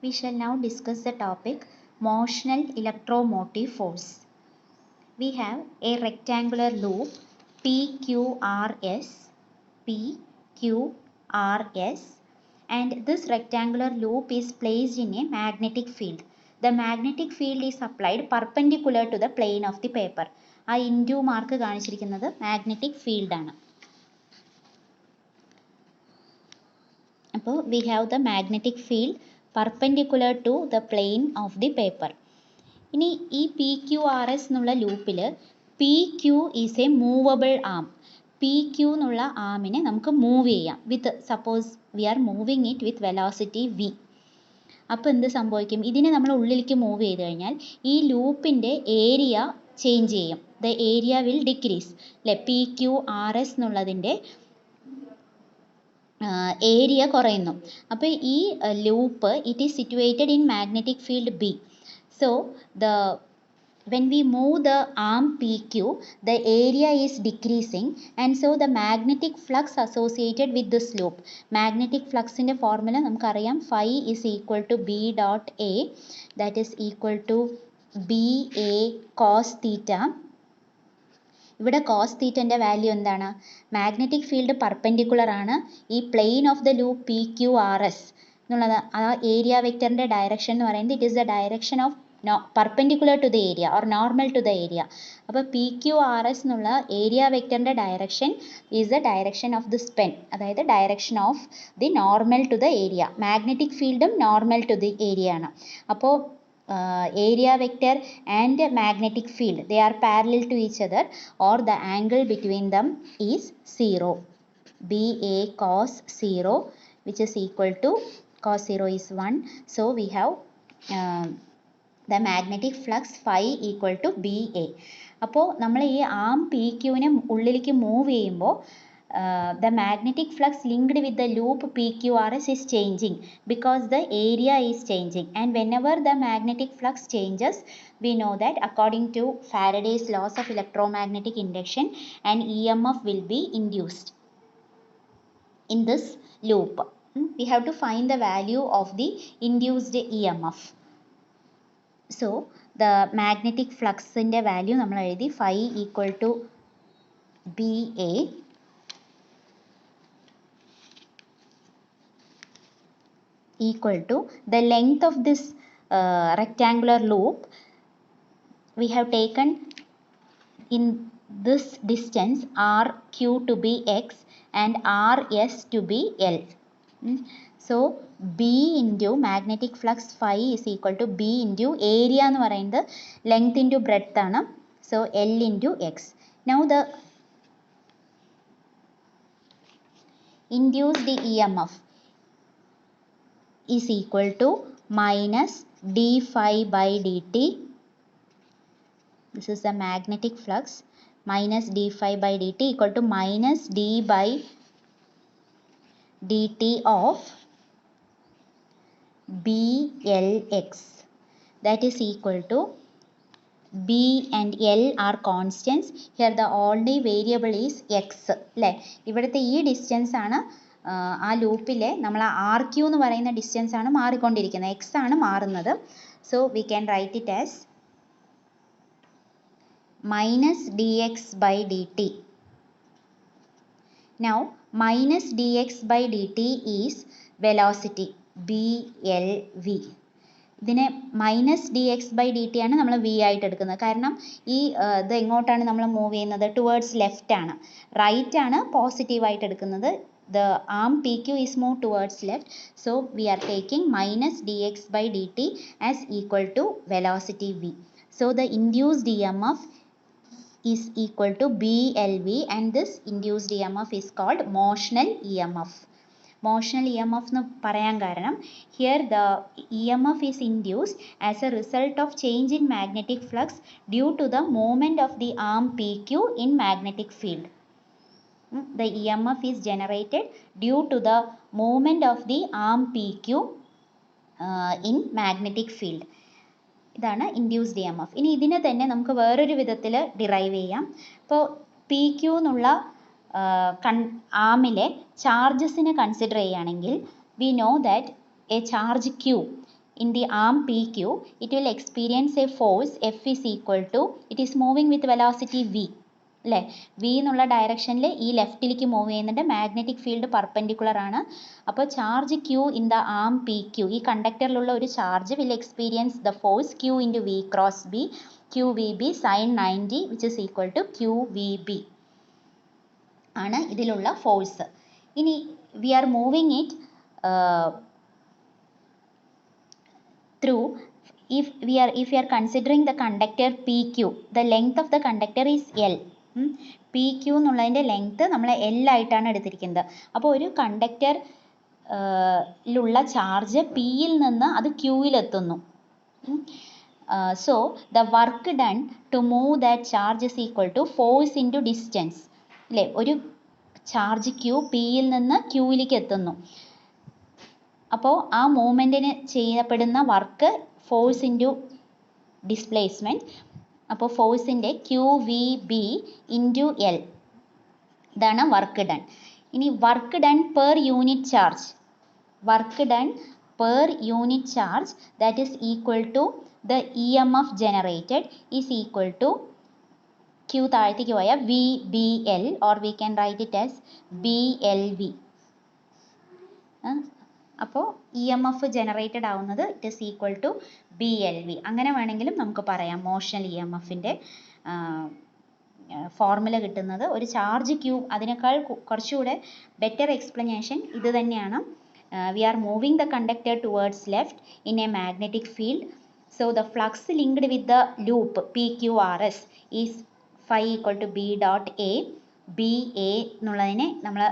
We shall now discuss the topic motional electromotive force. We have a rectangular loop PQRS, and this rectangular loop is placed in a magnetic field. The magnetic field is applied perpendicular to the plane of the paper. ആ into mark കാണിച്ചിരിക്കുന്നത് magnetic ഫീൽഡാണ്. അപ്പോൾ we have the magnetic field perpendicular to the plane of the paper. ഇനി ഈ P Q R S എന്നുള്ള ലൂപ്പിൽ P Q is a movable arm. P Q എന്നുള്ള ആമിനെ നമുക്ക് മൂവ് ചെയ്യാം with suppose we are moving it with velocity v. അപ്പോൾ എന്ത് സംഭവിക്കും? ഇതിനെ നമ്മൾ ഉള്ളിലേക്ക് മൂവ് ചെയ്ത് കഴിഞ്ഞാൽ ഈ ലൂപ്പിൻ്റെ ഏരിയ ചേഞ്ച് ചെയ്യും. ദ ഏരിയ വിൽ ഡിക്രീസ് അല്ലെ. പി ക്യു ആർ എസ് എന്നുള്ളതിൻ്റെ ഏരിയ കുറയുന്നു. അപ്പോൾ ഈ loop it is situated in magnetic field B. So when we move the arm PQ, the area is decreasing, and so the magnetic flux associated with this loop. Magnetic flux in the formula നമുക്കറിയാം phi is equal to B dot A, that is equal to BA cos theta. ഇവിടെ cos തീറ്റൻ്റെ value എന്താണ്? Magnetic field perpendicular ആണ് ഈ plane of the loop P Q R S എന്നുള്ളത്. ആ area വെക്ടറിൻ്റെ direction എന്ന് പറയുന്നത് it is the direction of perpendicular to the area or normal to the area. അപ്പോൾ പി ക്യു ആർ എസ് എന്നുള്ള area വെക്ടറിൻ്റെ direction is the direction of this pen, അതായത് direction of the normal to the area. Magnetic ഫീൽഡും normal to the area ആണ്. അപ്പോൾ area vector and magnetic field, they are parallel to each other, or the angle between them is 0. BA cos 0, which is equal to cos 0 is 1. So we have the magnetic flux phi equal to BA. അപ്പോൾ നമ്മൾ ഈ ആം P ക്യൂവിനെ ഉള്ളിലേക്ക് move ചെയ്യുമ്പോൾ the magnetic flux linked with the loop PQRS is changing because the area is changing, and whenever the magnetic flux changes, we know that according to Faraday's laws of electromagnetic induction, an EMF will be induced in this loop. We have to find the value of the induced EMF. So the magnetic flux ന്റെ value നമ്മൾ എഴുതി phi equal to BA equal to the length of this rectangular loop. We have taken in this distance RQ to be X and RS to be L. So B into magnetic flux phi is equal to B into area എന്ന് പറയുന്നത് length into breadth ആണ്. So L into X. Now the induced EMF is equal to minus d phi by dt. This is the magnetic flux. Minus d phi by dt equal to minus d by dt of BLX. That is equal to B and L are constants. Here the only variable is X. അല്ലേ? ഇവിടുത്തെ ഈ distance ആണ് ആ ലൂപ്പിലെ നമ്മൾ R Q എന്ന് പറയുന്ന distance ആണ് മാറിക്കൊണ്ടിരിക്കുന്നത്. എക്സ് ആണ് മാറുന്നത്. So we can write it as minus d x by d t. Now minus d x by d t is velocity BLV. ഇതിനെ minus d x by d t ആണ് നമ്മൾ V ആയിട്ട് എടുക്കുന്നത്. കാരണം ഈ ഇത് എങ്ങോട്ടാണ് നമ്മൾ മൂവ് ചെയ്യുന്നത്? ടുവേർഡ്സ് ലെഫ്റ്റ് ആണ്. റൈറ്റ് ആണ് പോസിറ്റീവായിട്ട് എടുക്കുന്നത്. The arm PQ is moved towards left, so we are taking minus dx by dt as equal to velocity v. So the induced EMF is equal to BLV, and this induced EMF is called motional EMF. Motional EMF nu parayan karanam, here the EMF is induced as a result of change in magnetic flux due to the movement of the arm PQ in magnetic field. The EMF is generated due to the movement of the arm PQ in magnetic field. ഇതാണ് induced EMF. ഇനി ഇതിനെ തന്നെ നമുക്ക് വേറൊരു വിധത്തിൽ derive ചെയ്യാം. ഇപ്പോൾ P Q എന്നുള്ള ആമിലെ ചാർജസിനെ കൺസിഡർ ചെയ്യുകയാണെങ്കിൽ we know that a charge q in the arm PQ, it will experience a force F is equal to, it is moving with velocity V. അല്ലേ, വി എന്നുള്ള ഡയറക്ഷനിൽ ഈ ലെഫ്റ്റിലേക്ക് മൂവ് ചെയ്യുന്നുണ്ട്, മാഗ്നറ്റിക് ഫീൽഡ് പെർപെൻഡിക്കുലർ ആണ്. അപ്പോൾ charge q in the arm P Q, ഈ കണ്ടക്ടറിലുള്ള ഒരു charge will experience the force q into v cross B, q v B sine 90 which is equal to q v B ആണ് ഇതിലുള്ള force. ഇനി we are moving it through, if we are considering the conductor PQ, the length of the conductor is L. PQ എന്നുള്ളതിൻ്റെ length നമ്മൾ L ആയിട്ടാണ് എടുത്തിരിക്കുന്നത്. അപ്പോൾ ഒരു conductor ലുള്ള ചാർജ് പിയിൽ നിന്ന് അത് ക്യൂയിൽ എത്തുന്നു. So the work done to move that charge is equal to force into distance. അല്ലേ, ഒരു ചാർജ് ക്യൂ പിയിൽ നിന്ന് ക്യൂയിലേക്ക് എത്തുന്നു. അപ്പോൾ ആ മൂവ്മെൻറ്റിന് ചെയ്യപ്പെടുന്ന വർക്ക് ഫോഴ്സ് ഇൻറ്റു ഡിസ്പ്ലേസ്മെൻറ്റ്. അപ്പോൾ ഫോഴ്സിൻ്റെ q v B into L, ഇതാണ് വർക്ക് ഡൺ. ഇനി work done per unit charge, work done per unit charge that is equal to the E M F generated is equal to q താഴത്തേക്ക് പോയ v B L, or we can write it as B L v. അപ്പോൾ E M F generated ആവുന്നത് it is equal to B L v. അങ്ങനെ വേണമെങ്കിലും നമുക്ക് പറയാം motional E M എഫിൻ്റെ formula കിട്ടുന്നത്. ഒരു ചാർജ് ക്യൂ, അതിനേക്കാൾ കുറച്ചുകൂടെ ബെറ്റർ എക്സ്പ്ലനേഷൻ ഇത് തന്നെയാണ്. We are moving the conductor towards left in a magnetic field. So the flux linked with the loop P Q R S is phi equal to B dot A. B A എന്നുള്ളതിനെ നമ്മൾ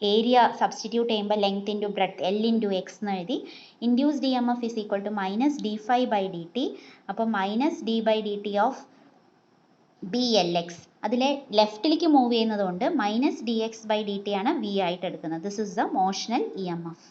area substitute ചെയ്യുമ്പോൾ length into breadth L into x എന്ന് എഴുതി. Induced E M F is equal to minus d phi by d t. അപ്പോൾ minus d by d t of B L X, അതിലെ ലെഫ്റ്റിലേക്ക് move ചെയ്യുന്നത് കൊണ്ട് minus d x by d t ആണ് v ആയിട്ട് എടുക്കുന്നത്. This is the motional E M F.